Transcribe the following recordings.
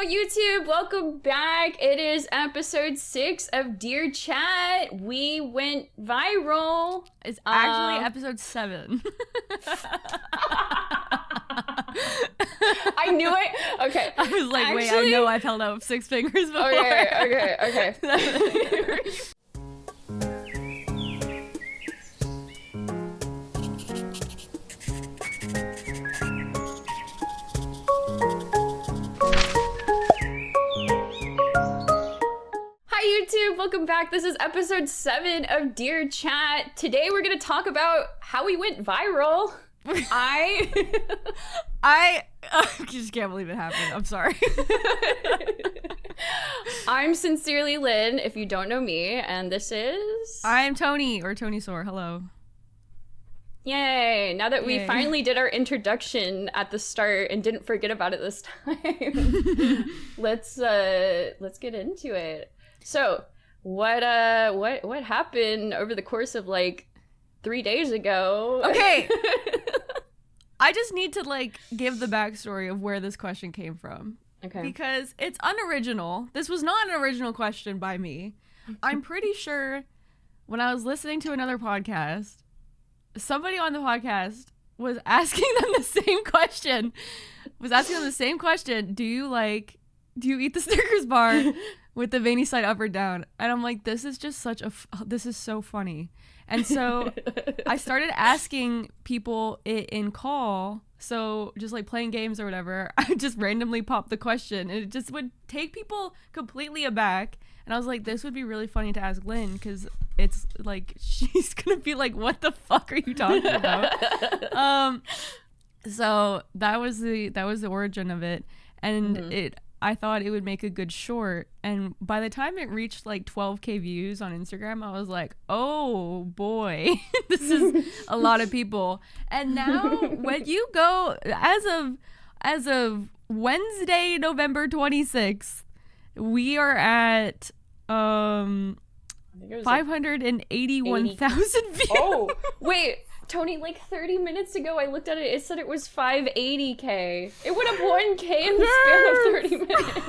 YouTube, welcome back. It is episode 6 of Dear Chat. We went viral. It's actually episode 7. I knew it. Okay. I was like, wait, I know I've held out 6 fingers before. Okay. YouTube, welcome back. This is episode 7 of Dear Chat. Today we're going to talk about how we went viral. I just can't believe it happened. I'm sorry. I'm sincerelyLyn, if you don't know me, and this is... I'm Tony, or Tony Soar. Hello. Yay! Now that we finally did our introduction at the start and didn't forget about it this time, let's get into it. So, what happened over the course of like 3 days ago? Okay. I just need to give the backstory of where this question came from. Okay. Because it's unoriginal. This was not an original question by me. I'm pretty sure when I was listening to another podcast, somebody on the podcast was asking them the same question. Do you eat the Snickers bar with the veiny side up or down? And I'm like, this is just this is so funny. And so I started asking people it in call. So just playing games or whatever, I just randomly popped the question and it just would take people completely aback. And I was like, this would be really funny to ask Lynn, because it's she's gonna be like, what the fuck are you talking about? So that was the origin of it. And I thought it would make a good short, and by the time it reached 12k views on Instagram, I was like, oh boy, this is a lot of people. And now when you go, as of Wednesday, November 26th, we are at 581,000 views. Oh, wait. Tony, 30 minutes ago, I looked at it. It said it was 580k. It went up 1k in the span of 30 minutes.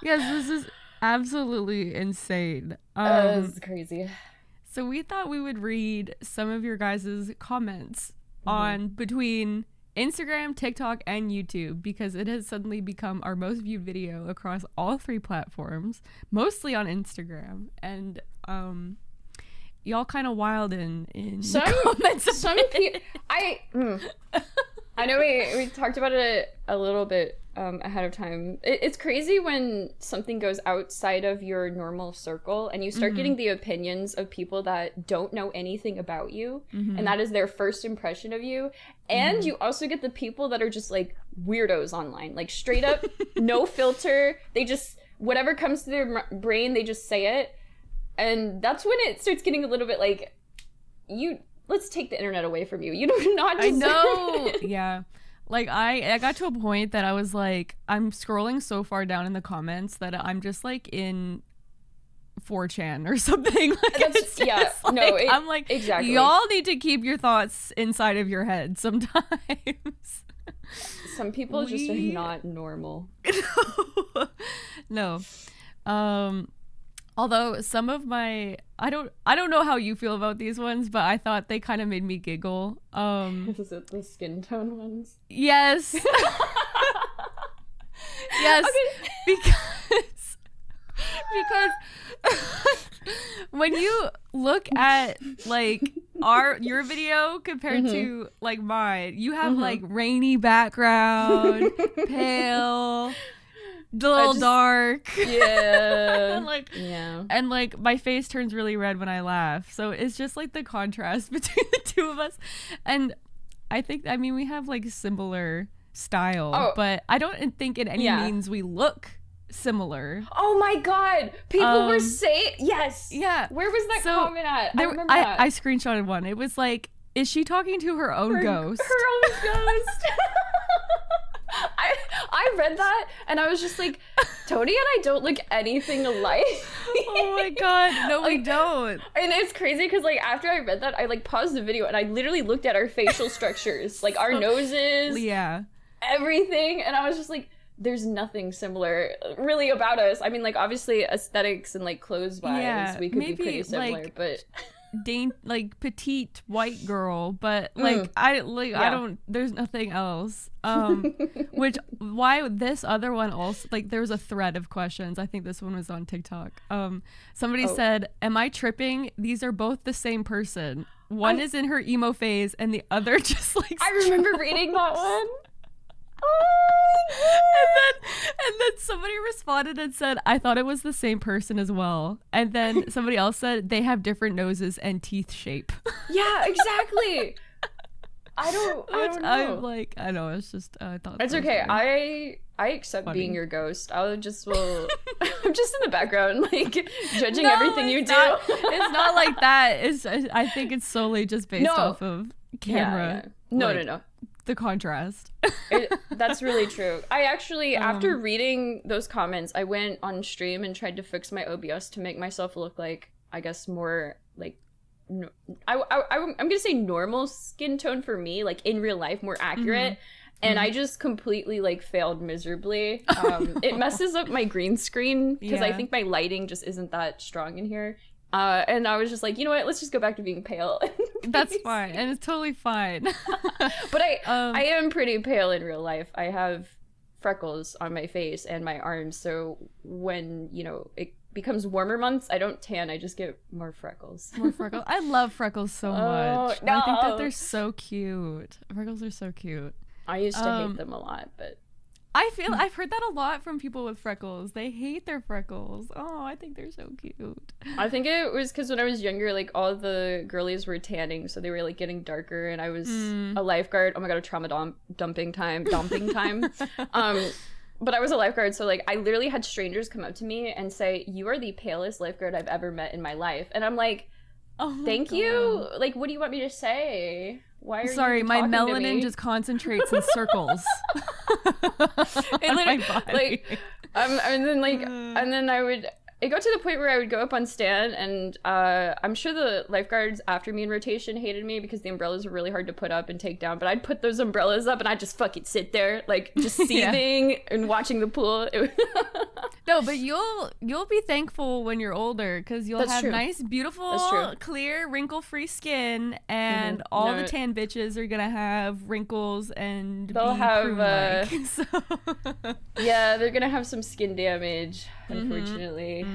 Yes, this is absolutely insane. This is crazy. So we thought we would read some of your guys' comments on between Instagram, TikTok, and YouTube, because it has suddenly become our most viewed video across all 3 platforms, mostly on Instagram. And y'all kind of wild in the comments. Some people, I know we talked about it a little bit ahead of time. It's crazy when something goes outside of your normal circle and you start getting the opinions of people that don't know anything about you, and that is their first impression of you. And you also get the people that are just weirdos online, straight up, no filter. They just, whatever comes to their brain, they just say it. And that's when it starts getting a little bit let's take the internet away from you. You do not deserve it. Yeah. I got to a point that I was I'm scrolling so far down in the comments that I'm just in 4chan or something. I'm exactly. Y'all need to keep your thoughts inside of your head sometimes. Some people just are not normal. No. Although some of my, I don't know how you feel about these ones, but I thought they kind of made me giggle. Is it the skin tone ones? Yes. Yes. Okay. Because when you look at your video compared to mine, you have rainy background, pale, little dark. Yeah. And my face turns really red when I laugh. So it's just the contrast between the two of us. And I mean we have similar style, but I don't think in any means we look similar. Oh my god. People were saying yes. Yeah. Where was that comment at? I remember that. I screenshotted one. It was is she talking to her own ghost? Her own ghost. I read that and I was just Tony and I don't look anything alike. Oh my god, no, we don't. And it's crazy because after I read that, I paused the video and I literally looked at our facial structures, our noses, yeah, everything, and I was just there's nothing similar really about us. I mean, like, obviously aesthetics and like clothes wise, we could be pretty similar, like, but like petite white girl, but like I don't, there's nothing else. Which why this other one also, like, there was a thread of questions. I think this one was on TikTok. Somebody said, am I tripping? These are both the same person. One is in her emo phase and the other just like I remember reading that one. And then somebody responded and said, I thought it was the same person as well. And then somebody else said they have different noses and teeth shape. Yeah, exactly. I don't know. I'm like, I know, it's just I thought it's okay. Funny. I accept being your ghost. I'm just in the background, like, judging everything you do. It's not like that. I think it's solely just based off of camera. Yeah. No. The contrast. That's really true. I actually, after reading those comments, I went on stream and tried to fix my OBS to make myself look like, I guess, more like, I'm gonna say normal skin tone for me, like in real life, more accurate. And I just completely like failed miserably. It messes up my green screen because I think my lighting just isn't that strong in here. And I was just like, you know what? Let's just go back to being pale. That's fine, and it's totally fine. But I am pretty pale in real life. I have freckles on my face and my arms, so when, you know, it becomes warmer months, I don't tan, I just get more freckles. More freckles. I love freckles so much. No. I think that they're so cute. Freckles are so cute. I used to hate them a lot, but I've heard that a lot from people with freckles. They hate their freckles. Oh, I think they're so cute. I think it was because when I was younger, like, all the girlies were tanning, so they were like getting darker, and I was a lifeguard. Oh my god, a trauma dumping time. But I was a lifeguard, so like I literally had strangers come up to me and say, "You are the palest lifeguard I've ever met in my life," and I'm like, "Thank you. Like, what do you want me to say? Why are Sorry, you my talking to melanin me?" just concentrates in circles. And then it got to the point where I would go up on stand, and I'm sure the lifeguards after me in rotation hated me because the umbrellas were really hard to put up and take down, but I'd put those umbrellas up and I'd just fucking sit there, like, just seething and watching the pool. No, but you'll be thankful when you're older, because you'll have nice, beautiful, clear, wrinkle-free skin, and all the tan bitches are gonna have wrinkles and they'll have so. Yeah, they're gonna have some skin damage, unfortunately.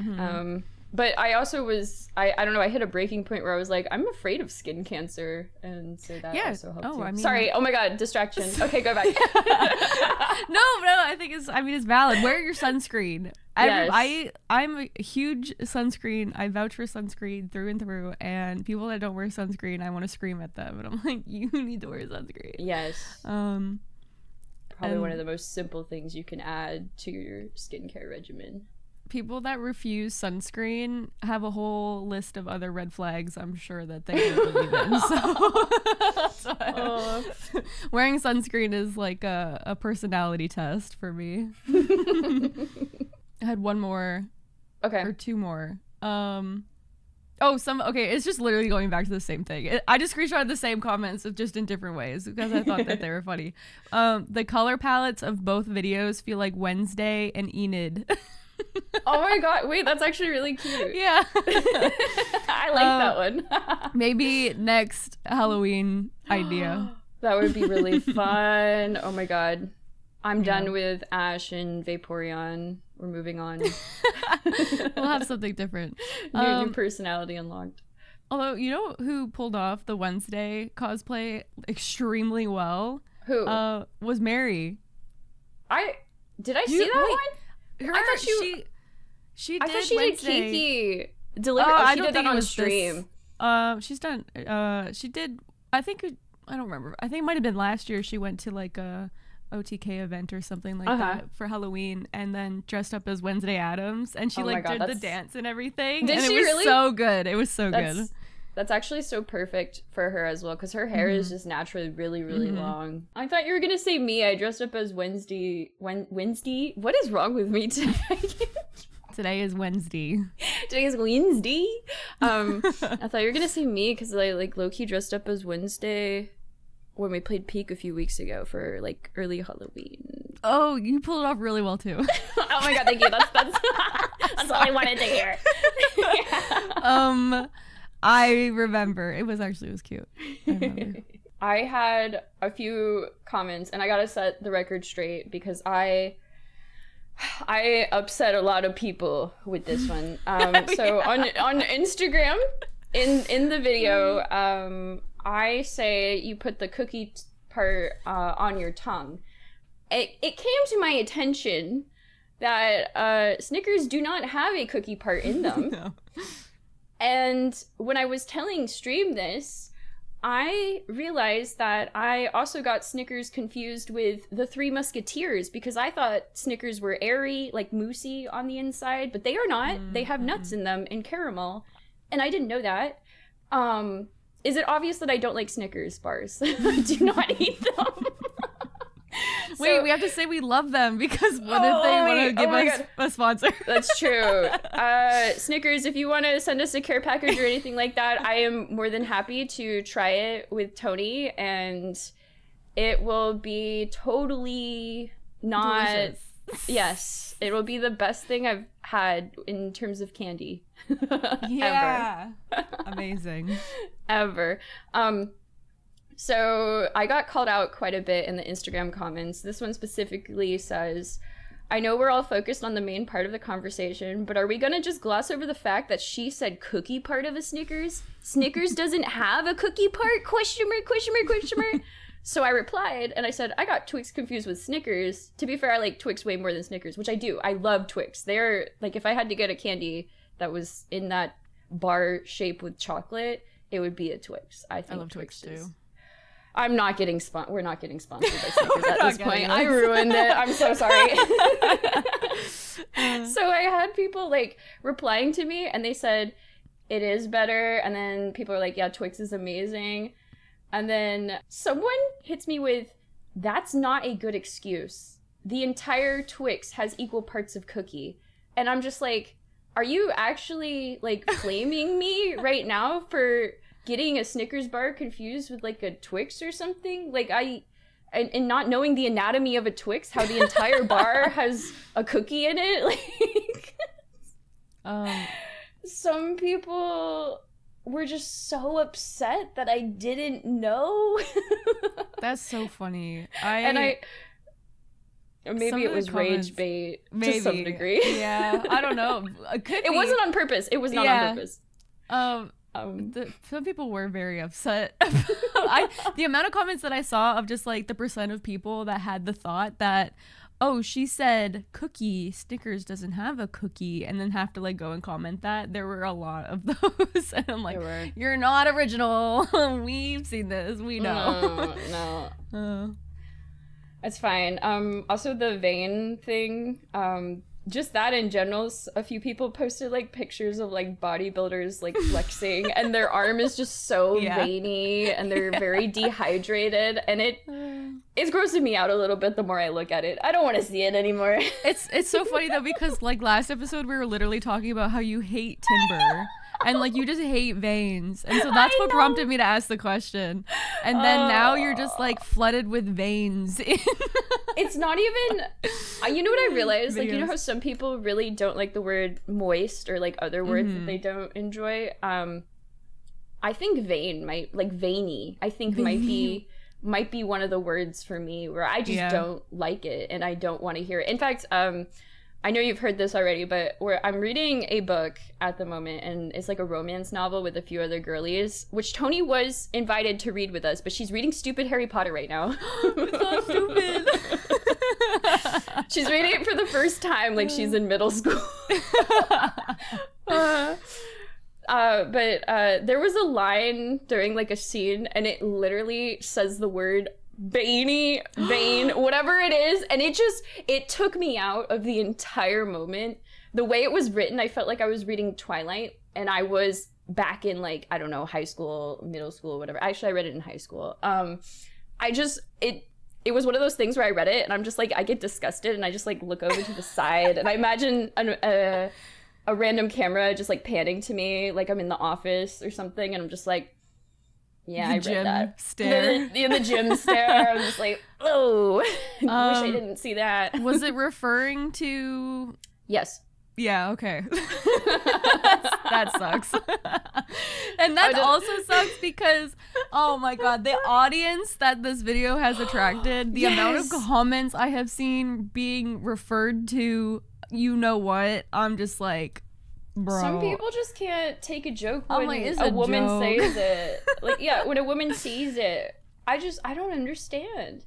But I also I don't know, I hit a breaking point where I was like, I'm afraid of skin cancer, and so that also helped too. I mean, sorry, oh my god, distraction. Okay, go back. No, I think it's valid. Wear your sunscreen. Yes. I'm a huge sunscreen. I vouch for sunscreen through and through, and people that don't wear sunscreen, I want to scream at them, and I'm like, you need to wear sunscreen. Yes. Probably one of the most simple things you can add to your skincare regimen. People that refuse sunscreen have a whole list of other red flags, I'm sure, that they don't believe in. So wearing sunscreen is like a personality test for me. I had one more. Okay. Or two more. It's just literally going back to the same thing. I just screenshotted the same comments, just in different ways, because I thought that they were funny. The color palettes of both videos feel like Wednesday and Enid. Oh my god, wait, that's actually really cute. Yeah. I like that one. Maybe next Halloween idea. That would be really fun. Oh my god. I'm done with Ash and Vaporeon. We're moving on. We'll have something different. New personality unlocked. Although, you know who pulled off the Wednesday cosplay extremely well? Who? Was Mary. Did I see that one? I thought she did. I thought she Wednesday. did Kiki deliver. She did that on stream. She's done. She did. I don't remember. I think it might have been last year. She went to like a OTK event or something like that for Halloween, and then dressed up as Wednesday Addams, and she did the dance and everything. Did and she it was really? so good. It was so good. That's actually so perfect for her as well, because her hair is just naturally really, really long. I thought you were gonna say me. I dressed up as Wednesday. Wednesday? What is wrong with me today? Today is Wednesday. Today is Wednesday. I thought you were gonna say me, because I like low-key dressed up as Wednesday when we played Peak a few weeks ago for like early Halloween. Oh, you pulled it off really well too. Oh my god, thank you. That's that's all I wanted to hear. Yeah. I remember. It was cute. I remember. I had a few comments, and I gotta set the record straight because I upset a lot of people with this one. So on Instagram, in the video, I say you put the cookie part on your tongue. It came to my attention that Snickers do not have a cookie part in them. No. And when I was telling Stream this, I realized that I also got Snickers confused with the Three Musketeers because I thought Snickers were airy, like moussey on the inside, but they are not. They have nuts in them and caramel, and I didn't know that. Is it obvious that I don't like Snickers bars? I do not eat them. Wait, we have to say we love them because what if they want to give us a sponsor? That's true. Snickers, if you want to send us a care package or anything like that, I am more than happy to try it with Tony, and it will be totally not... Delicious. Yes, it will be the best thing I've had in terms of candy. Yeah. Ever. Amazing. Ever. So I got called out quite a bit in the Instagram comments. This one specifically says, I know we're all focused on the main part of the conversation, but are we going to just gloss over the fact that she said cookie part of a Snickers? Snickers doesn't have a cookie part? Question mark, question mark, question mark. So I replied and I said, I got Twix confused with Snickers. To be fair, I like Twix way more than Snickers, which I do. I love Twix. They're like, if I had to get a candy that was in that bar shape with chocolate, it would be a Twix. I love Twix too. I'm not getting we're not getting sponsored by Snickers at this point. I ruined it. I'm so sorry. So I had people like replying to me and they said, it is better. And then people are like, yeah, Twix is amazing. And then someone hits me with, that's not a good excuse. The entire Twix has equal parts of cookie. And I'm just like, are you actually like flaming me right now for getting a Snickers bar confused with like a Twix or something? Like and not knowing the anatomy of a Twix, how the entire bar has a cookie in it. Like, some people were just so upset that I didn't know. That's so funny. Maybe it was rage bait to some degree. Yeah, I don't know. It wasn't on purpose. It was not on purpose. Some people were very upset. The amount of comments that I saw of just like the percent of people that had the thought that, oh, she said cookie, Snickers doesn't have a cookie, and then have to like go and comment that. There were a lot of those. And I'm like, you're not original. We've seen this. We know. No. It's fine. Also the vein thing, just that in general, a few people posted like pictures of like bodybuilders like flexing and their arm is just so veiny and they're very dehydrated, and it's grossing me out a little bit the more I look at it. I don't want to see it anymore. It's so funny though, because like last episode we were literally talking about how you hate timber. And like you just hate veins, and so that's what prompted me to ask the question. And then now you're just like flooded with veins. It's not even. You know what I realized? Like, you know how some people really don't like the word moist or like other words that they don't enjoy. I think vein veiny. I think might be one of the words for me where I just don't like it and I don't want to hear it. In fact, I know you've heard this already, but I'm reading a book at the moment, and it's like a romance novel with a few other girlies, which Tony was invited to read with us, but she's reading stupid Harry Potter right now. It's not stupid. She's reading it for the first time, like she's in middle school. But there was a line during like a scene, and it literally says the word veiny, vein, whatever it is, and it took me out of the entire moment. The way it was written, I felt like I was reading Twilight, and I was back in like, I don't know, high school, middle school, whatever. Actually, I read it in high school. It was one of those things where I read it and I'm just like, I get disgusted and I just like look over to the side and I imagine a random camera just like panning to me like I'm in the office or something, and I'm just like, Yeah, the I gym read that. stare. The gym stare. I'm just like, oh, wish I didn't see that. Was it referring to? Yes. Yeah, okay. That sucks. And that also sucks because, oh my god, the audience that this video has attracted, the amount of comments I have seen being referred to, you know what, I'm just like, bro. Some people just can't take a joke when like, a woman joke. says it. Like, yeah, when a woman sees it. I don't understand.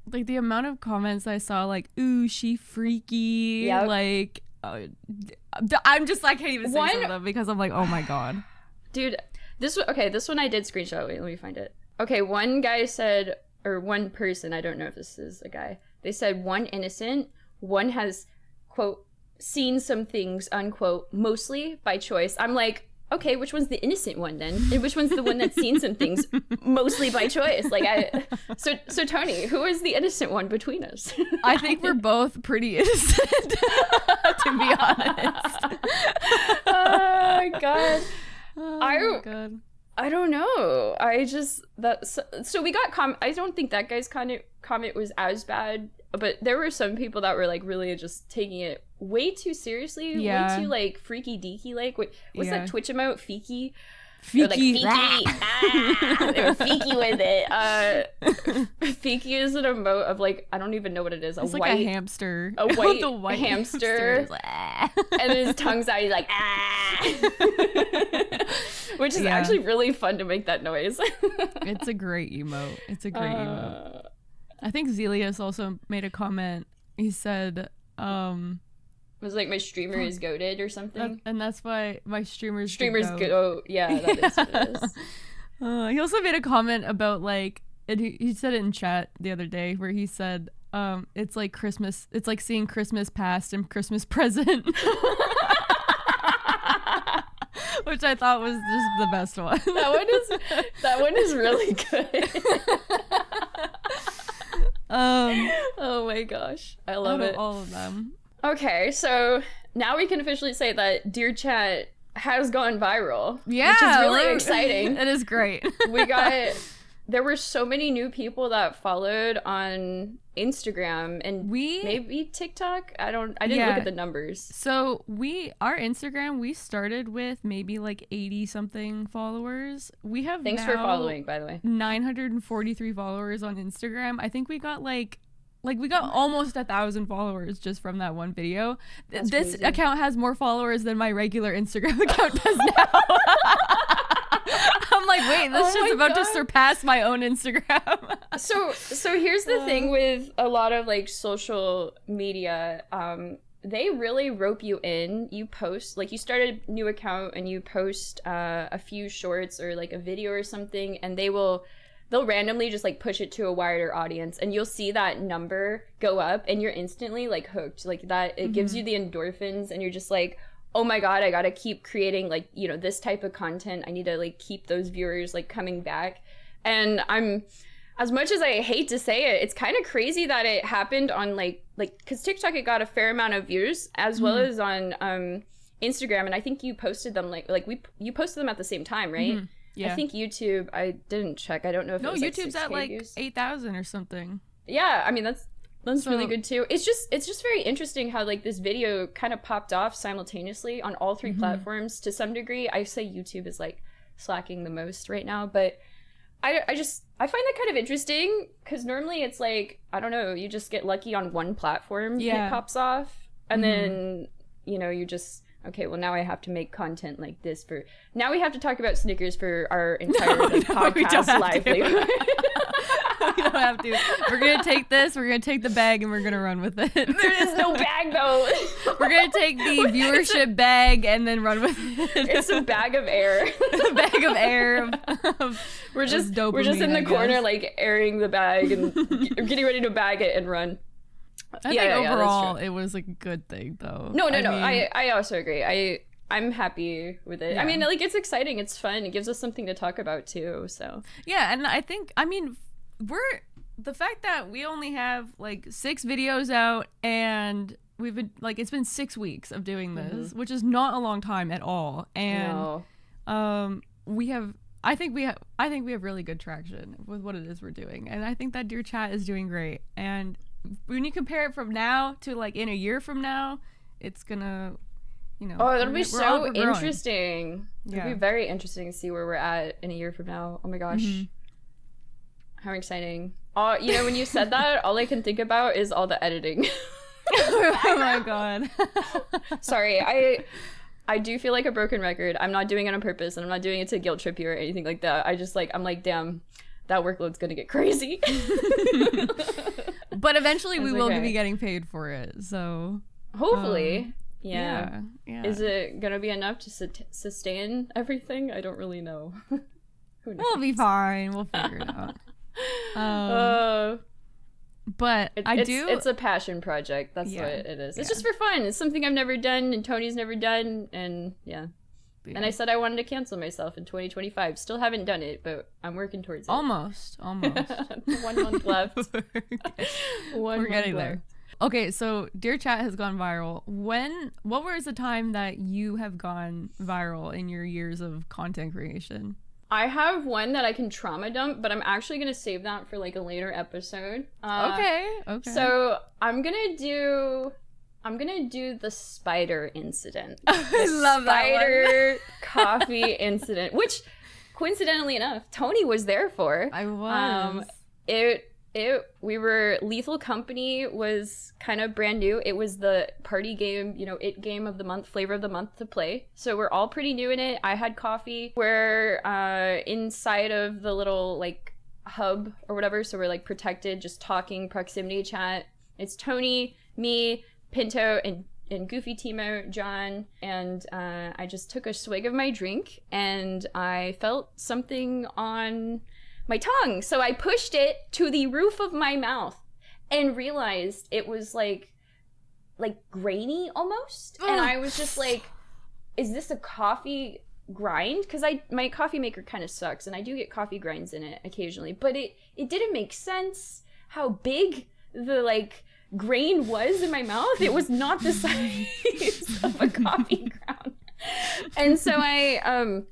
Like, the amount of comments I saw, like, ooh, she freaky, Yep. like... I'm just, I can't even say some of them because I'm like, oh my god. Dude, this one I did screenshot. Wait, let me find it. Okay, one guy said, or one person, I don't know if this is a guy, they said one innocent, one has, quote, seen some things, unquote, mostly by choice. I'm like, okay, which one's the innocent one then? And which one's the one that's seen some things mostly by choice? Like, so Tony, who is the innocent one between us? I think we're both pretty innocent, to be honest. Oh my god. Oh my god. I don't know. So we got I don't think that guy's comment was as bad, but there were some people that were like really just taking it way too seriously, way too like freaky deaky. Like, what's that Twitch emote? Feeky. Feeky. Like, feeky. They were feeky with it. Feeky is an emote of like, I don't even know what it is. It's like a hamster. A white, the white hamster. like, and his tongue's out. He's like, which is actually really fun to make that noise. It's a great emote. I think Zelius also made a comment. He said, it was like, my streamer is goated or something. And that's why my streamers go. Yeah, that is what it is. He also made a comment about like, and he said it in chat the other day where he said, it's like Christmas. It's like seeing Christmas past and Christmas present. Which I thought was just the best one. That one is really good. Oh my gosh, I love it. All of them. Okay, so now we can officially say that Dear Chat has gone viral. Yeah, which is really exciting. It is great. There were so many new people that followed on Instagram and maybe TikTok. I didn't look at the numbers. So our Instagram, we started with maybe like 80 something followers. We have Thanks for following, by the way. 943 followers on Instagram. I think we got like we got almost 1,000 followers just from that one video. This crazy. Account has more followers than my regular Instagram account does now. I'm like, wait, this is about to surpass my own Instagram. So here's the thing with a lot of like social media. They really rope you in. You post, like, you start a new account and you post a few shorts or like a video or something, and they'll randomly just like push it to a wider audience, and you'll see that number go up and you're instantly like hooked. Like that, it gives you the endorphins and you're just like, oh my god, I gotta keep creating like, you know, this type of content. I need to like keep those viewers like coming back. And I'm, as much as I hate to say it, it's kind of crazy that it happened on like because TikTok, it got a fair amount of views as well as on Instagram, and I think you posted them you posted them at the same time, right? Yeah. I think YouTube, I didn't check. I don't know if it was YouTube's like at like views. 8,000 or something. Yeah, I mean that's really good too. It's just very interesting how like this video kind of popped off simultaneously on all three platforms to some degree. I say YouTube is like slacking the most right now, but I find that kind of interesting because normally it's like, I don't know, you just get lucky on one platform and it pops off, and then, you know, you just, okay, well now I have to make content like this now we have to talk about Snickers for our entire podcast livelihood. We don't have to. We're gonna take the bag and we're gonna run with it. There is no bag though. We're gonna take the viewership bag and then run with it. It's a bag of air. A bag of air. We're just in the corner like airing the bag and getting ready to bag it and run. I think overall it was a good thing though. No. I also agree. I'm happy with it. Yeah. I mean, like, it's exciting, it's fun, it gives us something to talk about too. So yeah, and I think, I mean, the fact that we only have like 6 videos out and we've been like, it's been 6 weeks of doing this, which is not a long time at all, and we have I think we have really good traction with what it is we're doing, and I think that Dear Chat is doing great. And when you compare it from now to like in a year from now, it's gonna, Oh, that'll be so interesting. Yeah. It'll be very interesting to see where we're at in a year from now. Oh my gosh. How exciting. When you said that, all I can think about is all the editing. Oh my god. Sorry, I do feel like a broken record. I'm not doing it on purpose, and I'm not doing it to guilt trip you or anything like that. I'm like, damn, that workload's gonna get crazy. But eventually we will be getting paid for it, so hopefully. Yeah. Is it gonna be enough to sustain everything? I don't really know. Who knows? We'll be fine. We'll figure it out. But it's a passion project. That's what it is. It's just for fun. It's something I've never done, and Tony's never done, and yeah. And I said I wanted to cancel myself in 2025. Still haven't done it, but I'm working towards it. Almost. 1 month left. We're getting there. Okay, so Dear Chat has gone viral. What was the time that you have gone viral in your years of content creation? I have one that I can trauma dump, but I'm actually going to save that for like a later episode. Okay. So I'm going to do the spider incident. I love that one. Spider coffee incident, which coincidentally enough, Tony was there for. I was. Lethal Company was kind of brand new. It was the party game, it game of the month, flavor of the month to play. So we're all pretty new in it. I had coffee. We're inside of the little like hub or whatever. So we're like protected, just talking, proximity chat. It's Tony, me, Pinto, and Goofy Timo, John, and I just took a swig of my drink and I felt something on my tongue. So I pushed it to the roof of my mouth and realized it was like grainy almost. And I was just like, is this a coffee grind? Because my coffee maker kind of sucks and I do get coffee grinds in it occasionally, but it didn't make sense how big the like grain was in my mouth. It was not the size of a coffee ground. And so I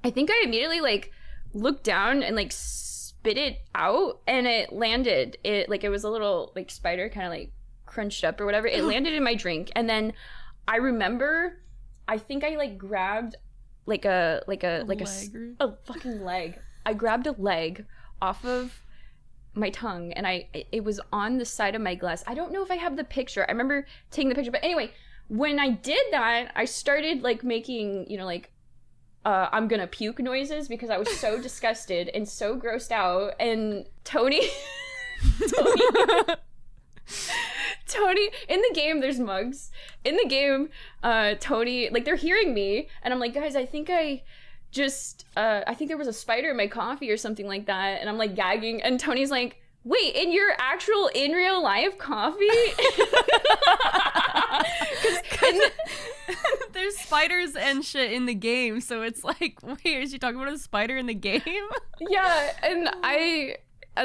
think I immediately like looked down and like spit it out, and it landed. It was a little like spider kind of like crunched up or whatever. It landed in my drink, and then I remember I think I like grabbed a fucking leg. I grabbed a leg off of my tongue, and it was on the side of my glass. I don't know if I have the picture. I remember taking the picture, but anyway, when I did that, I started like making I'm gonna puke noises because I was so disgusted and so grossed out. And Tony in the game, there's mugs in the game. Tony, like, they're hearing me, and I'm like, guys, I think I think there was a spider in my coffee or something like that, and I'm like gagging, and Tony's like, wait, in your actual in real life coffee? There's spiders and shit in the game, so it's like, wait, is she talking about a spider in the game? Yeah, and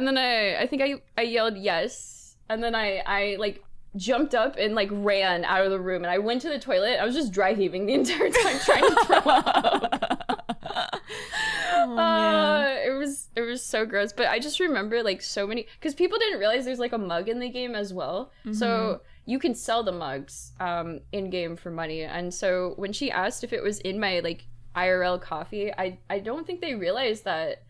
then I think I yelled yes, and then I like jumped up and like ran out of the room, and I went to the toilet. I was just dry heaving the entire time trying to throw up. It was so gross. But I just remember like so many, because people didn't realize there's like a mug in the game as well. Mm-hmm. So you can sell the mugs in game for money. And so when she asked if it was in my like IRL coffee, I don't think they realized that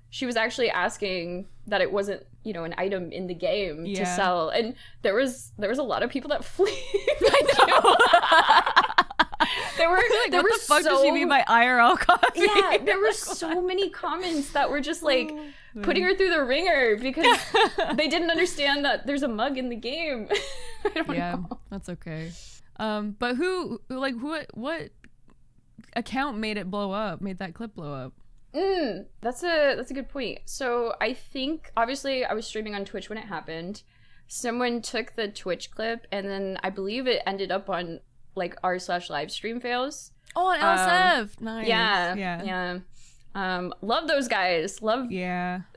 she was actually asking that it wasn't, an item in the game to sell. And there was a lot of people that fleed. I know. There were what the fuck does she mean by IRL coffee? Yeah, there were so many comments that were just like putting her through the ringer because they didn't understand that there's a mug in the game. I don't know. That's okay. But what account made it blow up? Made that clip blow up? That's a good point. So I think, obviously, I was streaming on Twitch when it happened. Someone took the Twitch clip, and then I believe it ended up on like r/livestream fails. Oh, on LSF. Nice. Yeah. Love those guys.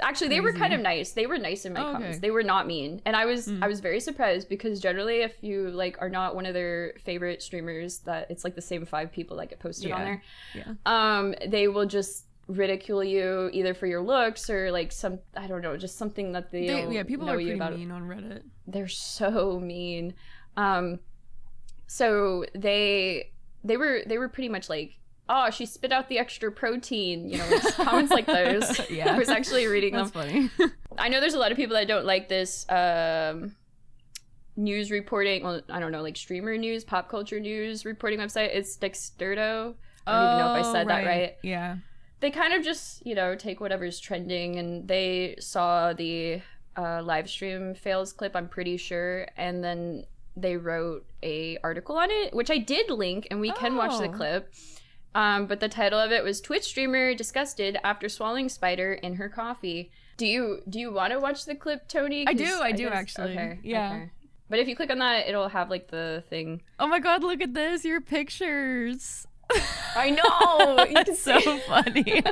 Actually, they were kind of nice. They were nice in my comments. They were not mean, and I was very surprised because generally, if you like are not one of their favorite streamers, that it's like the same 5 people that get posted on there. Yeah. They will just ridicule you either for your looks or like I don't know, just something that people know are you pretty about. mean on Reddit. They're so mean. So they were pretty much like, oh, she spit out the extra protein, comments like those. Yeah. I was actually reading them. That's funny. I know there's a lot of people that don't like this news reporting, well, I don't know, like streamer news, pop culture news reporting website. It's Dexterto. I don't even know if I said that right. Yeah. They kind of just, take whatever's trending, and they saw the live stream fails clip, I'm pretty sure, and then they wrote a article on it, which I did link, and we can watch the clip. But the title of it was Twitch streamer disgusted after swallowing spider in her coffee. Do you want to watch the clip, Tony? I do actually. Okay. Yeah. Okay. But if you click on that, it'll have like the thing. Oh my god, look at this! Your pictures. I know. It's so funny.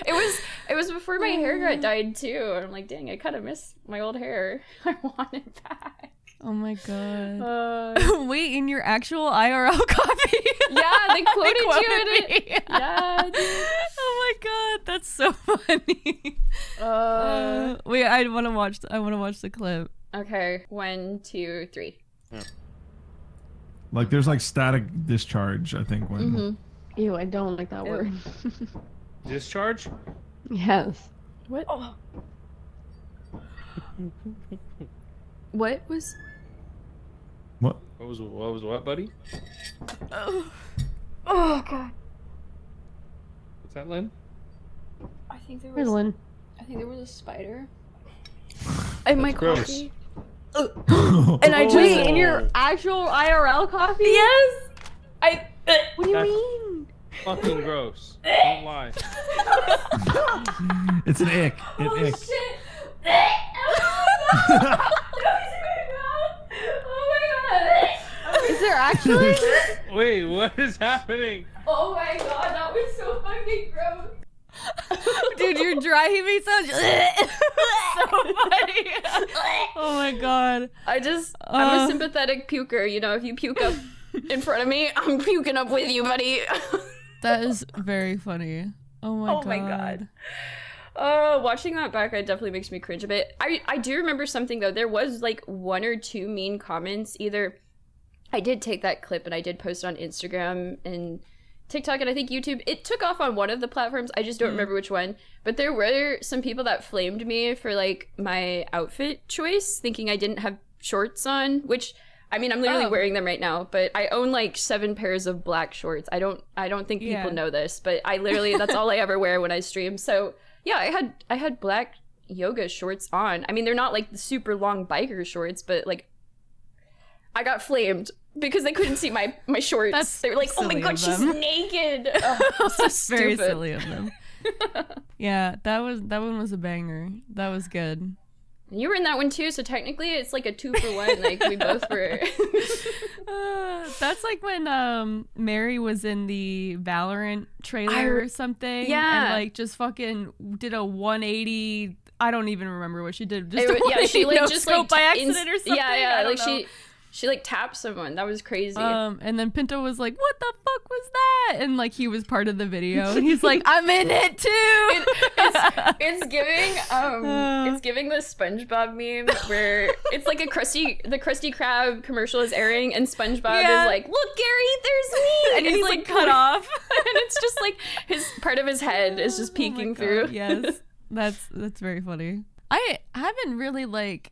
It was before my hair got dyed too. I'm like, dang, I kind of miss my old hair. I want it back. Oh my god. Wait, in your actual IRL copy? Yeah, they quoted you in it. Yeah, dude. Oh my god, that's so funny. Wait, I want to watch the clip. Okay, 1, 2, 3. Like there's like static discharge, I think, when Mm-hmm. Ew, I don't like that word. Discharge? Yes. What? Oh. What was? what? What was what, buddy? Oh god. What's that, Lynn? I think there Where's was. Lynn? I think there was a spider. In my gross. coffee. And I just in your actual IRL coffee? Yes. What do you That's mean? fucking gross. Don't lie. It's an ick. An ick. Shit. Oh my god. Is there actually? Wait, what is happening? Oh my god, that was so fucking gross. Dude, your dry heaving sound so funny. Oh my god. I'm a sympathetic puker. If you puke up in front of me, I'm puking up with you, buddy. That is very funny. Oh my god. Watching that back, it definitely makes me cringe a bit. I do remember something though. There was like 1 or 2 mean comments. Either I did take that clip and I did post it on Instagram and TikTok and I think YouTube. It took off on one of the platforms. I just don't remember which one. But there were some people that flamed me for like my outfit choice, thinking I didn't have shorts on, which I mean, I'm literally wearing them right now, but I own like 7 pairs of black shorts. I don't think people know this, but I literally, that's all I ever wear when I stream. So yeah, I had black yoga shorts on. I mean, they're not like the super long biker shorts, but like I got flamed because they couldn't see my shorts. They were like, oh my god, she's naked. Oh, so stupid. Very silly of them. Yeah, that one was a banger. That was good. You were in that one too, so technically it's like a 2 for 1. Like we both were. That's like when Mary was in the Valorant trailer or something. Yeah. And like just fucking did a 180. I don't even remember what she did. Just a 180 she like just like by accident or something. Yeah, I don't like know. she like tapped someone. That was crazy. And then Pinto was like, "What the fuck was that?" And like he was part of the video, and he's like, "I'm in it too." It's giving the SpongeBob meme where it's like the Krusty Krab commercial is airing, and SpongeBob is like, "Look, Gary, there's me," and he's like cut off, and it's just like his part of his head is just peeking through. Yes, that's very funny. I haven't really like.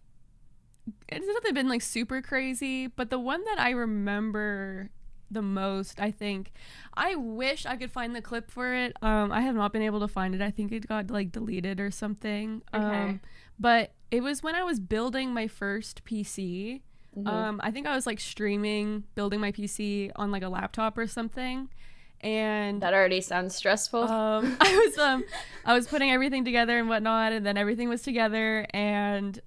It's not been like super crazy, but the one that I remember the most, I think, I wish I could find the clip for it. I have not been able to find it. I think it got like deleted or something. Okay. But it was when I was building my first PC. I think I was like streaming, building my PC on like a laptop or something. And that already sounds stressful. I was putting everything together and whatnot, and then everything was together, and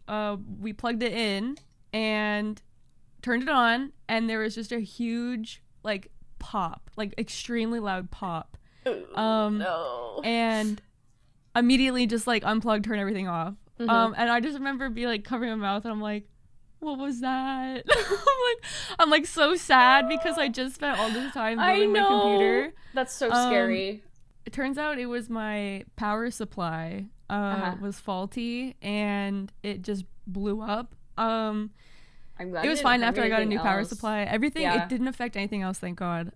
we plugged it in and turned it on, and there was just a huge like pop, like extremely loud pop. No. And immediately just like unplugged, turned everything off. And I just remember being like covering my mouth, and I'm like, what was that? I'm like so sad because I just spent all this time building my computer. That's so scary. it turns out it was my power supply was faulty and it just blew up. I'm glad it was it fine didn't after I got a new anything power else. supply. Everything, Yeah. it didn't affect anything else, thank God.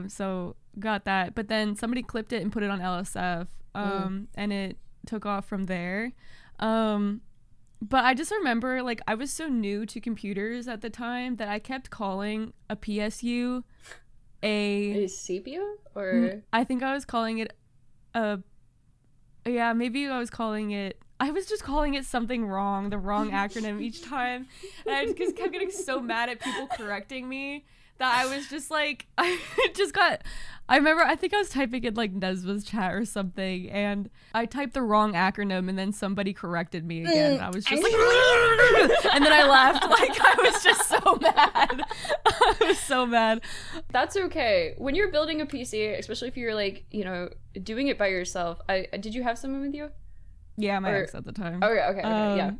So got that. But then somebody clipped it and put it on LSF, and it took off from there. But I just remember, like, I was so new to computers at the time that I kept calling a PSU A CPU or I think I was calling it maybe I was calling it, I was just calling it something wrong, the wrong acronym each time. And I just kept getting so mad at people correcting me that I was just like, I remember, I think I was typing in like Nesma's chat or something, and I typed the wrong acronym, and then somebody corrected me again. I was just like, and then I laughed. Like, I was just so mad. I was so mad. That's okay. When you're building a PC, especially if you're like, you know, doing it by yourself. Did you have someone with you? Yeah, my ex at the time. Okay, yeah.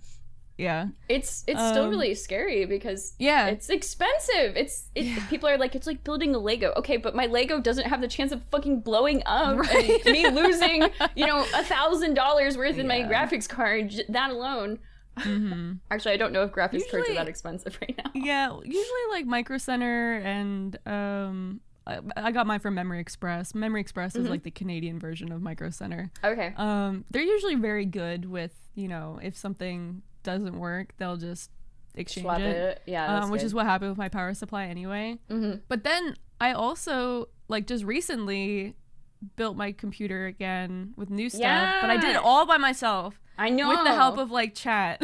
Yeah. It's still really scary because it's expensive. People are like, it's like building a Lego. Okay, but my Lego doesn't have the chance of fucking blowing up and me losing, you know, $1,000 worth in my graphics card. That alone. Actually, I don't know if graphics cards are that expensive right now. Yeah, usually like Micro Center and I got mine from Memory Express. Memory Express is like the Canadian version of Micro Center. Okay. They're usually very good with, you know, if something doesn't work, they'll just exchange Swap it. Yeah, which is what happened with my power supply anyway. But then I also, like, just recently built my computer again with new stuff, but I did it all by myself. I know. With the help of like chat.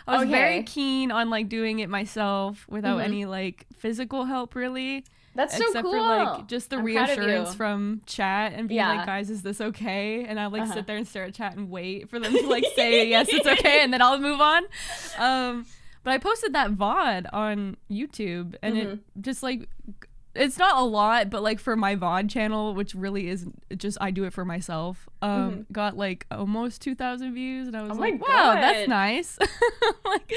I was very keen on like doing it myself without any like physical help really. That's so except cool. for like just the I'm proud of reassurance you. from chat and being like, guys, is this okay? And I like sit there and stare at chat and wait for them to like say yes, it's okay, and then I'll move on. But I posted that VOD on YouTube, and it just like, it's not a lot, but like for my VOD channel, which really is just, I do it for myself, got like almost 2,000 views, and I was like, wow, that's nice. Like,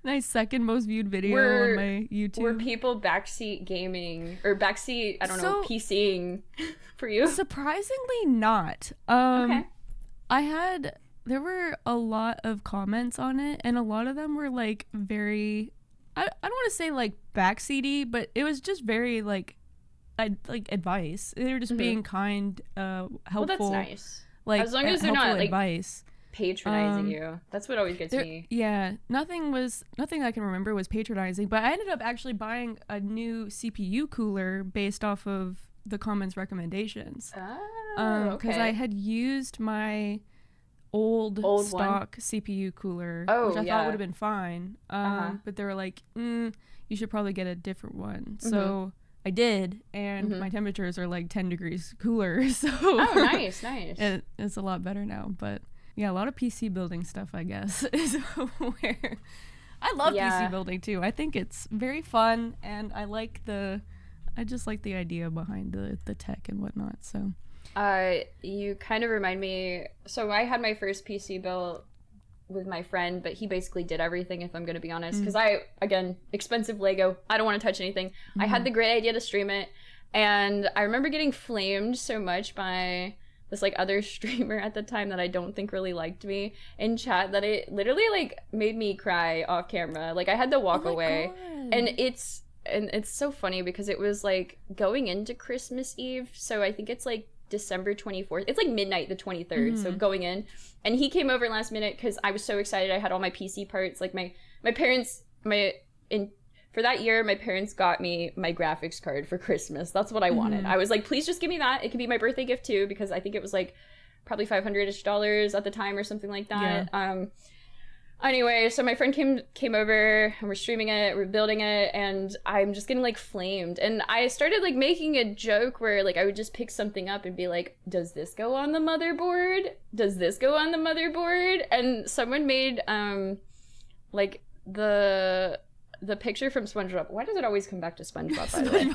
nice second most viewed video on my YouTube. Were people backseat gaming or backseat, I don't know, PCing for you? Surprisingly not. There were a lot of comments on it, and a lot of them were like very, I don't want to say like backseaty, but it was just very like advice. They were just being kind, helpful. Well, that's nice. Like, as long as they're not like advice. patronizing you. That's what always gets me. Yeah, nothing I can remember was patronizing, but I ended up actually buying a new CPU cooler based off of the comments recommendations. Because I had used my old stock CPU cooler, which I thought would have been fine. But they were like, you should probably get a different one. So I did, and my temperatures are like 10 degrees cooler. So nice. It's a lot better now. But yeah, a lot of PC building stuff, I guess, is where I love PC building too. I think it's very fun, and I just like the idea behind the tech and whatnot. So you kind of remind me, so I had my first PC built with my friend, but he basically did everything, if I'm going to be honest, because again, expensive Lego, I don't want to touch anything. I had the great idea to stream it, and I remember getting flamed so much by this like other streamer at the time that I don't think really liked me in chat that it literally like made me cry off camera. Like I had to walk away. God. And it's so funny because it was like going into Christmas Eve, so I think it's like December 24th. It's like midnight the 23rd, so going in. And he came over last minute because I was so excited. I had all my PC parts. Like my parents, for that year, my parents got me my graphics card for Christmas. That's what I wanted. I was like, please just give me that. It could be my birthday gift too, because I think it was like probably $500-ish at the time or something like that. Yeah. Anyway, so my friend came over and we're streaming it, we're building it, and I'm just getting like flamed. And I started like making a joke where like I would just pick something up and be like, does this go on the motherboard? Does this go on the motherboard? And someone made like the picture from SpongeBob. Why does it always come back to SpongeBob, by the way?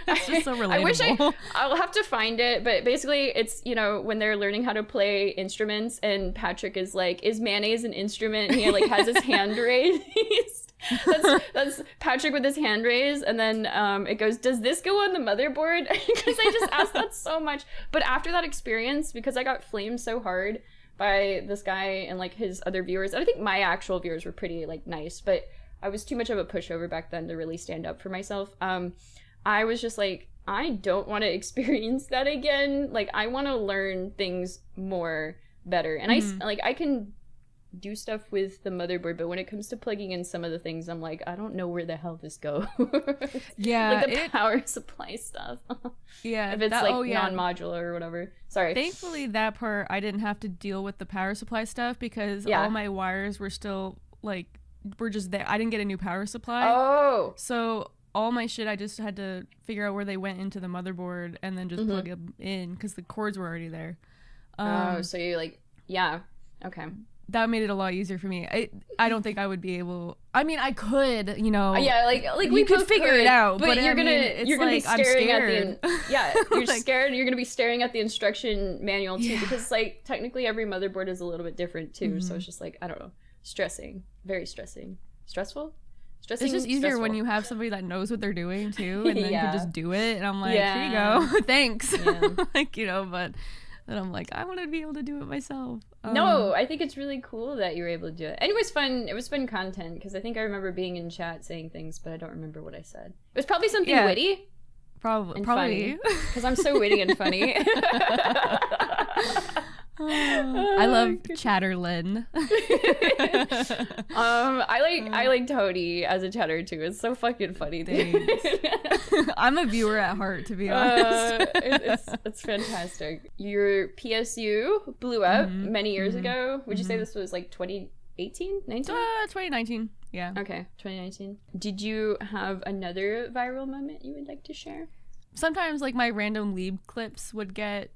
It's just so relatable. I'll have to find it, but basically it's, you know, when they're learning how to play instruments and Patrick is like, is mayonnaise an instrument? And he like has his hand raised. That's Patrick with his hand raised, and then it goes, does this go on the motherboard? Because I just asked that so much. But after that experience, because I got flamed so hard by this guy and like his other viewers, and I think my actual viewers were pretty like nice, but I was too much of a pushover back then to really stand up for myself. I was just like, I don't want to experience that again. Like, I want to learn things more better. And I can do stuff with the motherboard, but when it comes to plugging in some of the things, I'm like, I don't know where the hell this goes. Yeah. Like the power supply stuff. Yeah. If it's non-modular or whatever. Sorry. Thankfully, that part, I didn't have to deal with the power supply stuff because all my wires were still, like, were just there. I didn't get a new power supply. Oh. So all my shit, I just had to figure out where they went into the motherboard and then just plug them in because the cords were already there. So you're like, yeah. Okay. That made it a lot easier for me. I don't think I would be able. I mean, I could, you know. Yeah, like we could figure it out, but you're gonna be staring at the you're scared. You're gonna be staring at the instruction manual too, because like technically every motherboard is a little bit different too. So it's just like, I don't know, very stressing, stressful. Stressing, it's just easier stressful. When you have somebody that knows what they're doing too, and then you can just do it. And I'm like, here you go, thanks. Yeah. Like, you know, but. And I'm like, I want to be able to do it myself. No, I think it's really cool that you were able to do it. And it was fun. It was fun content because I think I remember being in chat saying things, but I don't remember what I said. It was probably something witty. Probably. Because I'm so witty and funny. I love ChatterLyn. I like Tony as a chatter too. It's so fucking funny. I'm a viewer at heart, to be honest. It's fantastic. Your PSU blew up many years ago. Would you say this was like 2018, 19? 2019. Yeah. Okay, 2019. Did you have another viral moment you would like to share? Sometimes like my random lead clips would get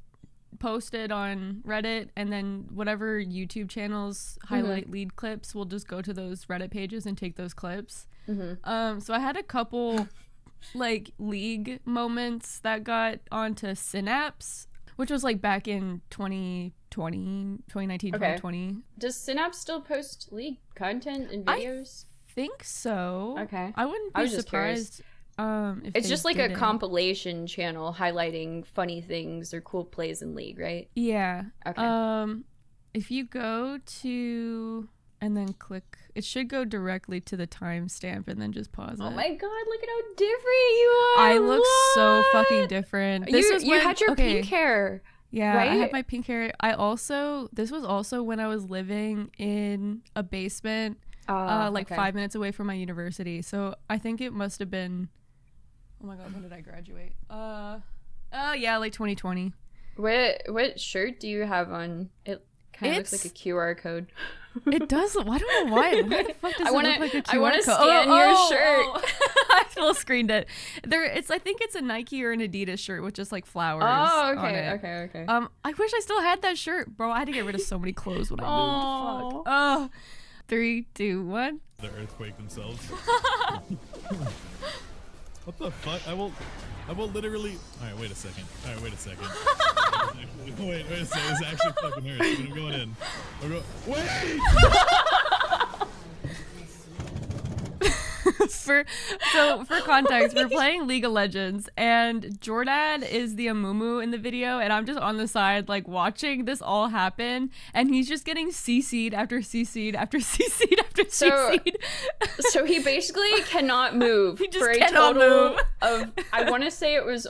posted on Reddit, and then whatever YouTube channels highlight lead clips, we'll just go to those Reddit pages and take those clips. So I had a couple like league moments that got onto Synapse, which was like back in 2019, 2020. Does Synapse still post league content and videos? I think so. Okay. I wouldn't be surprised. If it's just like a compilation channel highlighting funny things or cool plays in League, right? Yeah. Okay. If you go to and then click, it should go directly to the timestamp and then just pause it. Oh my god, look at how different you are. I look so fucking different. You had your pink hair. Yeah, right? I had my pink hair. This was also when I was living in a basement, 5 minutes away from my university. So I think it must have been, oh my god, when did I graduate? Yeah, like 2020. What shirt do you have on? It kind of looks like a QR code. It does. I don't know why. Why the fuck does it look like a QR code? I want to scan your shirt. I full screened it. I think it's a Nike or an Adidas shirt with just like flowers. Oh, okay, on it. okay. I wish I still had that shirt, bro. I had to get rid of so many clothes when I moved. Fuck. Oh. 3, 2, 1. The earthquake themselves. What the fuck? I will literally. Alright, wait a second. Wait a second. This actually fucking hurts. I'm going in. Wait! For context, we're playing League of Legends, and Jordan is the Amumu in the video, and I'm just on the side like watching this all happen, and he's just getting CC'd after CC'd after CC'd after CC'd. So he basically cannot move. He just for a cannot total move. of, I want to say it was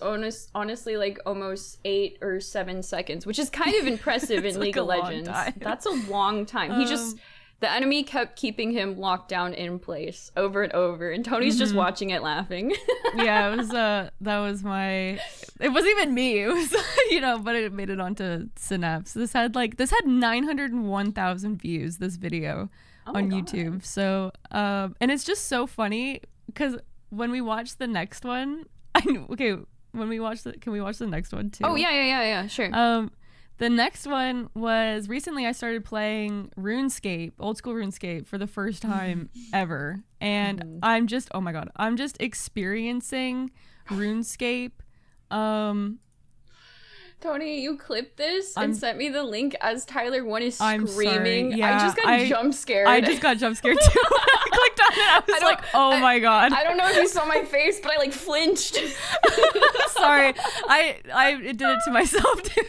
honestly like almost 8 or 7 seconds, which is kind of impressive in League of Legends. That's a long time. He just... The enemy kept keeping him locked down in place over and over, and Tony's just watching it laughing. Yeah, it was it wasn't even me. It was but it made it onto Synapse. This had 901,000 views, this video on YouTube. So and it's just so funny because when we watch the next one, can we watch the next one too? Oh yeah, sure. The next one was recently I started playing RuneScape, old school RuneScape, for the first time ever. And I'm just experiencing RuneScape. Tony, you clipped this and sent me the link as Tyler 1 is screaming. I'm sorry. Yeah, I just got jump scared. I just got jump scared too. I clicked on I was like, oh my god. I don't know if you saw my face, but I like flinched. Sorry, I did it to myself too.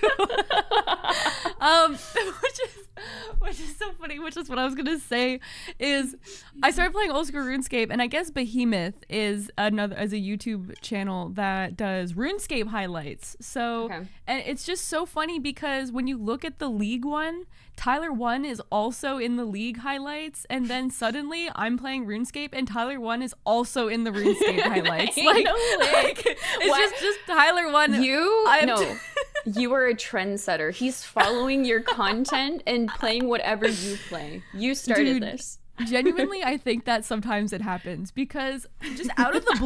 Which is so funny. Which is what I was gonna say is I started playing old school RuneScape, and I guess Behemoth is a YouTube channel that does RuneScape highlights. So and it's just so funny because when you look at the League one, Tyler 1 is also in the League highlights, and then suddenly I'm playing RuneScape and Tyler 1 is also in the RuneScape highlights. It's just Tyler 1. You are a trendsetter. He's following your content and playing whatever you play. You started this. Genuinely, I think that sometimes it happens because just out of the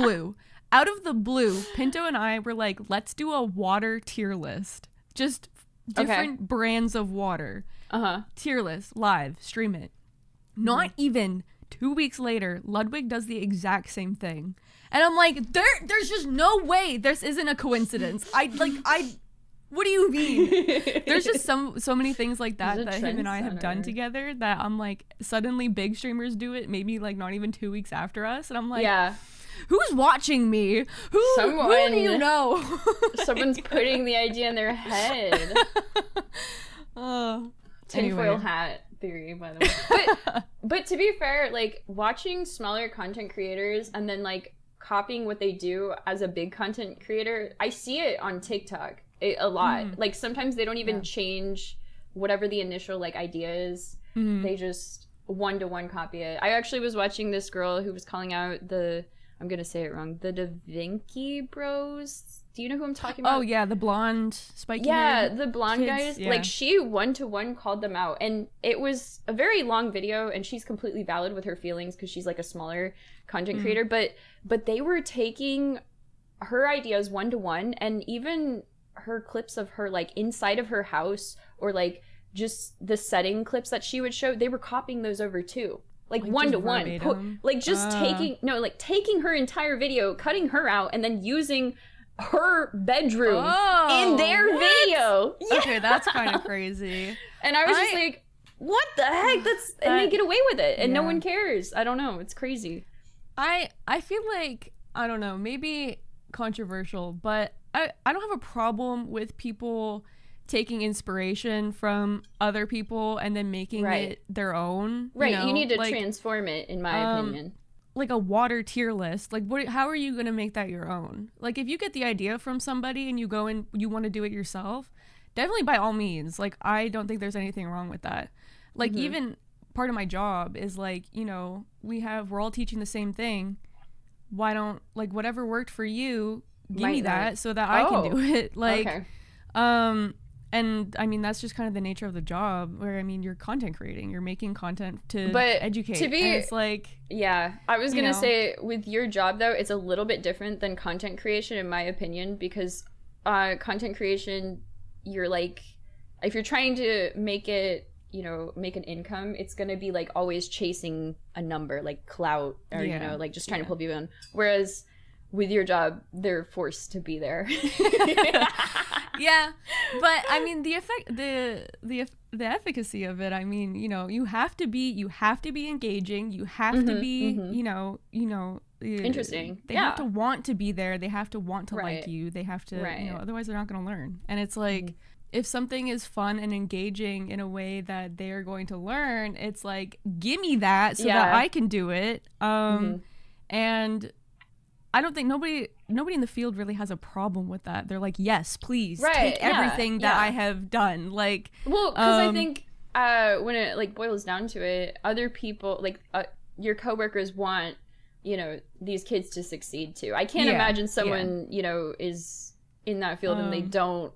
blue, Pinto and I were like, let's do a water tier list. Just different brands of water. Tier list, live, stream it. Not even 2 weeks later, Ludwig does the exact same thing. And I'm like, there's just no way this isn't a coincidence. What do you mean? There's just so many things like that him and I have done together that I'm like, suddenly big streamers do it, maybe like not even 2 weeks after us. And I'm like, who's watching me? Who do you know? Someone's putting the idea in their head. Tinfoil hat theory, by the way. But to be fair, like watching smaller content creators and then like copying what they do as a big content creator, I see it on TikTok a lot. Like sometimes they don't even change whatever the initial like idea is. They just one-to-one copy it. I actually was watching this girl who was calling out I'm gonna say it wrong, the Da Vinci Bros. Do you know who I'm talking about? Oh yeah, the blonde spiky hair. The blonde guys. Yeah. Like she one-to-one called them out, and it was a very long video, and she's completely valid with her feelings because she's like a smaller content creator, but they were taking her ideas one-to-one, and even her clips of her like inside of her house or like just the setting clips that she would show, they were copying those over too. Like one-to-one. Taking her entire video, cutting her out, and then using her bedroom in their video. Okay, that's kind of crazy. And I was just like, what the heck? And they get away with it and no one cares. I don't know. It's crazy. I feel like, I don't know, maybe controversial, but I don't have a problem with people taking inspiration from other people and then making it their own. Right, you need to transform it, in my opinion. Like a water tier list. Like, how are you going to make that your own? Like, if you get the idea from somebody and you go and you want to do it yourself, definitely by all means. Like, I don't think there's anything wrong with that. Like, even part of my job is like, we're all teaching the same thing. Why don't, like, whatever worked for you, give me that so that I can do it. Like, and I mean, that's just kind of the nature of the job where, I mean, you're content creating, you're making content to educate. And it's like, I was going to say with your job though, it's a little bit different than content creation in my opinion, because content creation, you're like, if you're trying to make it, make an income, it's going to be like always chasing a number, like clout or, like just trying to pull people in. Whereas with your job, they're forced to be there. Yeah, but I mean the efficacy of it. I mean, you have to be engaging. You have to be, interesting. They have to want to be there. They have to want to like you. They have to, otherwise they're not going to learn. And it's like, if something is fun and engaging in a way that they are going to learn, it's like, give me that so that I can do it. And I don't think nobody in the field really has a problem with that. They're like, yes, please take everything that I have done. Like, well, because I think when it like boils down to it, other people, like your coworkers want, these kids to succeed too. I can't imagine someone, is in that field and they don't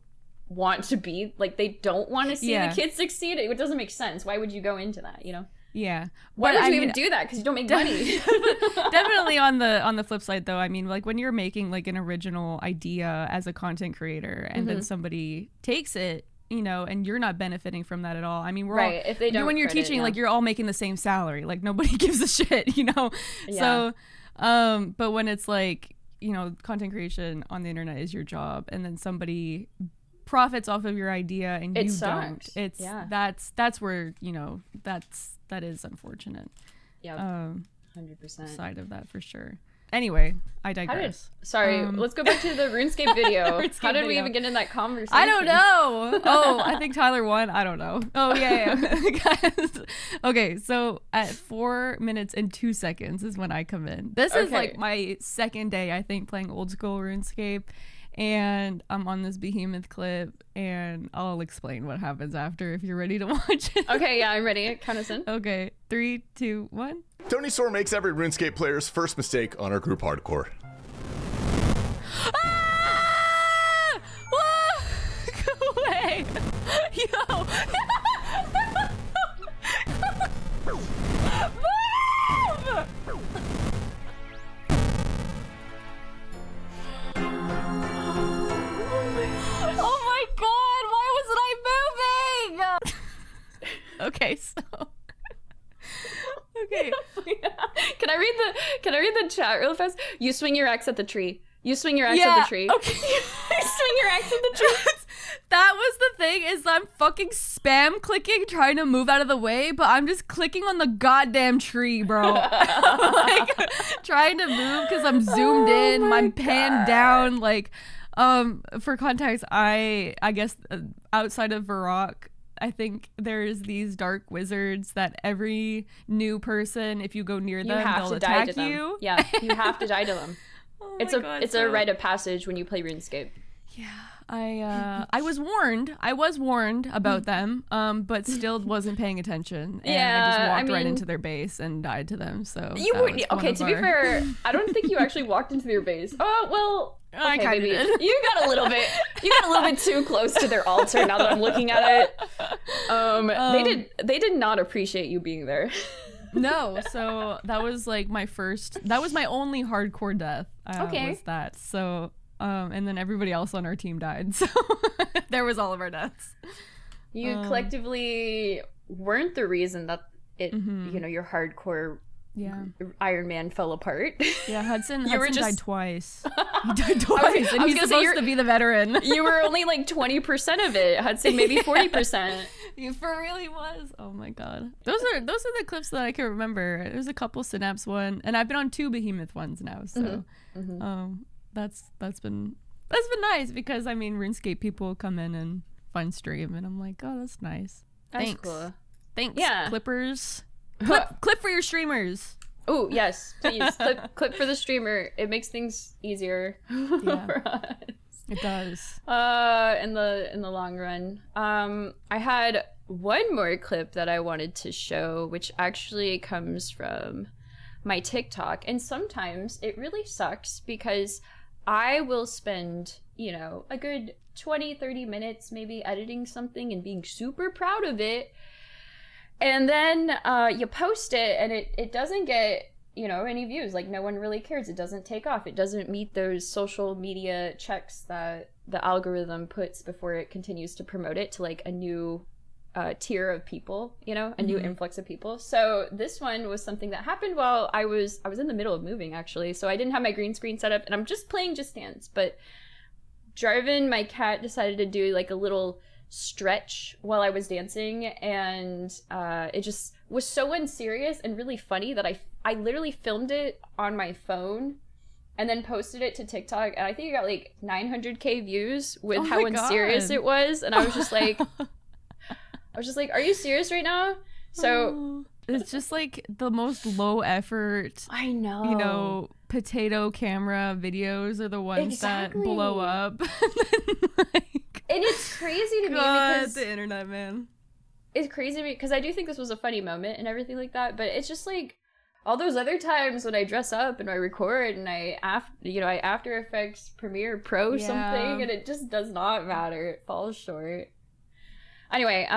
want to be, like, they don't want to see the kids succeed. It doesn't make sense. Why would you go into that, Yeah. Why would you even do that? Because you don't make money. Definitely on the flip side, though, I mean, like, when you're making like an original idea as a content creator and then somebody takes it, and you're not benefiting from that at all. I mean, we're all, if they don't when you're teaching, like, you're all making the same salary. Like, nobody gives a shit, So, but when it's like, content creation on the internet is your job, and then somebody profits off of your idea and you don't. It's that's where that is unfortunate. Yeah. 100%. side of that for sure. Anyway, I digress. Let's go back to the RuneScape video. RuneScape How did we video. even get in that conversation? I don't know. Oh, I think Tyler won. I don't know. Oh, yeah. Guys. Okay, so at 4 minutes and 2 seconds is when I come in. This is like my second day, I think, playing old school RuneScape. And I'm on this behemoth clip, and I'll explain what happens after if you're ready to watch it. Okay, yeah, I'm ready. Count us in. Okay, 3, 2, 1. Tony Soar makes every RuneScape player's first mistake on our group hardcore. Ah! Whoa! Go away! Yo! Move! Oh my god! Why wasn't I moving? Okay, so. Okay. Can I read the chat real fast? You swing your axe at the tree. You swing your axe at the tree. Okay. You swing your axe at the tree. That was the thing, is I'm fucking spam clicking trying to move out of the way, but I'm just clicking on the goddamn tree, bro. Like trying to move because I'm zoomed in, my pan down. Like, for context, I guess outside of Varrock, I think there's these dark wizards that every new person, if you go near them, they'll attack you. Yeah, you have to die to them. Oh It's a rite of passage when you play RuneScape. Yeah, I was warned about them, but still wasn't paying attention. And I just walked right into their base and died to them. So you were okay. To be fair, I don't think you actually walked into their base. Oh well. Okay, I kinda did. You got a little bit too close to their altar now that I'm looking at it. They did not appreciate you being there. No, so that was like that was my only hardcore death. Was that. So, and then everybody else on our team died. So there was all of our deaths. You collectively weren't the reason that your hardcore Iron Man fell apart. Yeah, Hudson died twice. He died twice, I and was he's gonna say supposed to be the veteran. You were only like 20% of it. Hudson maybe 40%. You for really was. Oh my god. Those are the clips that I can remember. There's a couple Synapse one, and I've been on 2 Behemoth ones now. So, that's been nice because I mean RuneScape people come in and find stream, and I'm like, oh, that's nice. That's cool. Thanks, yeah. Clippers. Clip for your streamers. Oh yes, please clip for the streamer. It makes things easier for us. It does. In the long run. I had one more clip that I wanted to show, which actually comes from my TikTok, and sometimes it really sucks because I will spend, a good 20-30 minutes maybe editing something and being super proud of it. And then you post it and it doesn't get, any views. Like, no one really cares. It doesn't take off. It doesn't meet those social media checks that the algorithm puts before it continues to promote it to, like, a new tier of people, a new influx of people. So this one was something that happened while I was in the middle of moving, actually. So I didn't have my green screen set up, and I'm just playing Just Dance. But Jarvin, my cat, decided to do, like, a little stretch while I was dancing, and it just was so unserious and really funny that I literally filmed it on my phone and then posted it to TikTok, and I think it got like 900k views with how unserious it was, and I was just like are you serious right now? So it's just like the most low effort, I know, potato camera videos are the ones that blow up. And it's crazy to me because the internet, man. It's crazy to me because I do think this was a funny moment and everything like that, but it's just like all those other times when I dress up and I record and I After Effects Premiere Pro something, and it just does not matter. It falls short. Anyway,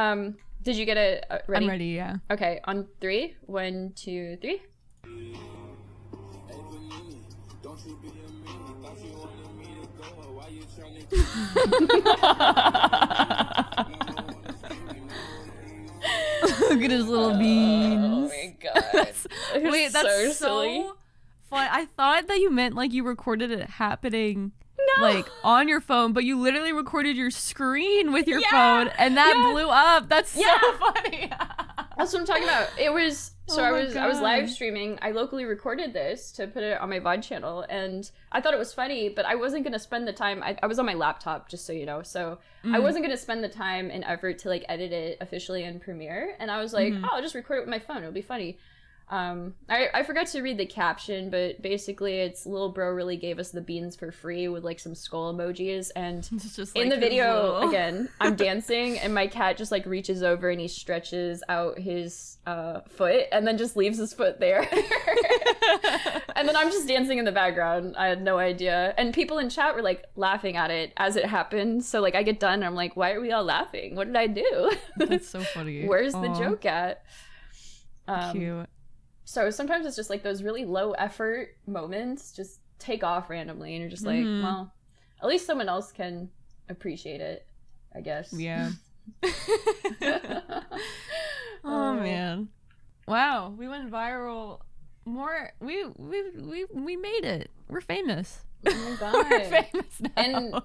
did you get it ready? I'm ready, yeah. Okay, on 3. 1, 2, 3. Look at his little beans. Oh my god. That's so silly. Fun. I thought that you meant like you recorded it happening like on your phone, but you literally recorded your screen with your phone, and that blew up. That's so funny. That's what I'm talking about. It was so Oh I my was live God. streaming. I locally recorded this to put it on my VOD channel, and I thought it was funny, but I wasn't gonna spend the time. I was on my laptop, just so you know. So I wasn't gonna spend the time and effort to like edit it officially in Premiere. And I was like, oh, I'll just record it with my phone. It'll be funny. I forgot to read the caption, but basically it's little bro really gave us the beans for free with like some skull emojis, and It's just in like the his video little- again I'm dancing and my cat just like reaches over and he stretches out his foot and then just leaves his foot there. And then I'm just dancing in the background. I had no idea, and people in chat were like laughing at it as it happened. So like I get done and I'm like, why are we all laughing? What did I do? That's so funny. Where's the Aw, joke at? Cute. So sometimes it's just like those really low effort moments just take off randomly, and you're just like, well, at least someone else can appreciate it, I guess. Yeah. Oh man. Wow, we went viral. We made it. We're famous. Oh my god. We're famous now. And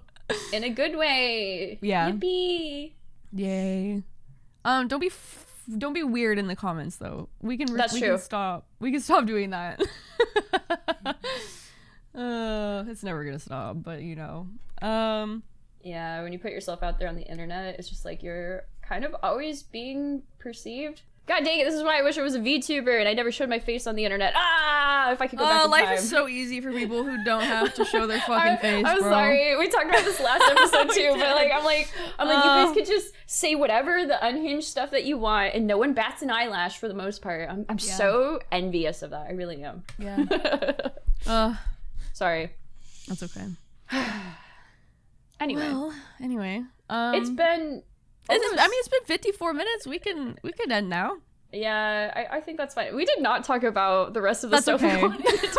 in a good way. Yeah. Yippee. Yay. Don't be weird in the comments though. That's we true. can stop. We can stop doing that. It's never gonna stop, but you know. Yeah, when you put yourself out there on the internet, it's just like you're kind of always being perceived. God dang it, this is why I wish I was a VTuber and I never showed my face on the internet. Ah, if I could go back in Life time. is so easy for people who don't have to show their fucking face, I'm bro. sorry. We talked about this last episode too, but like I'm like you guys could just say whatever the unhinged stuff that you want, and no one bats an eyelash for the most part. I'm so envious of that. I really am. Yeah. Sorry. That's okay. Anyway, Well, anyway. it's been. It's been 54 minutes. We can end now. Yeah, I think that's fine. We did not talk about the rest of the That's stuff. okay.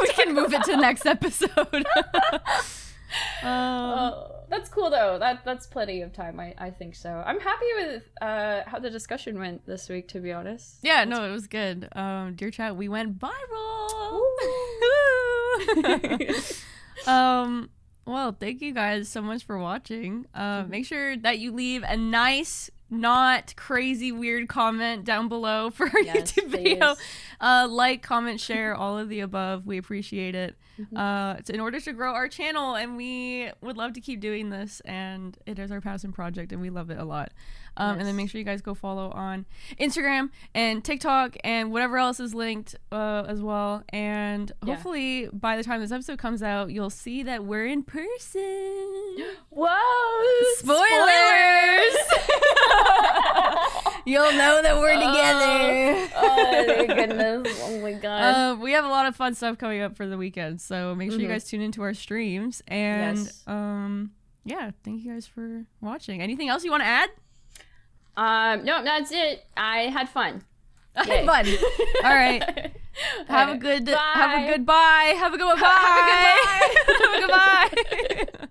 We can move it to next episode. That's cool though. That's plenty of time. I think so. I'm happy with how the discussion went this week, to be honest. Yeah, no, it was good. Dear chat, we went viral. Well, thank you guys so much for watching. Make sure that you leave a nice, not crazy, weird comment down below for our YouTube video. Like, comment, share, all of the above. We appreciate it. It's in order to grow our channel, and we would love to keep doing this, and it is our passion project, and we love it a lot. And then make sure you guys go follow on Instagram and TikTok and whatever else is linked as well. And hopefully by the time this episode comes out, you'll see that we're in person. Whoa! Spoilers! You'll know that we're together. Oh my goodness! Oh my god! We have a lot of fun stuff coming up for the weekend, so make sure you guys tune into our streams. And yeah, thank you guys for watching. Anything else you want to add? No, that's it. I had fun. I had fun. All right. Have a good bye. Have a good one. Bye. Have a good bye. Have a good bye.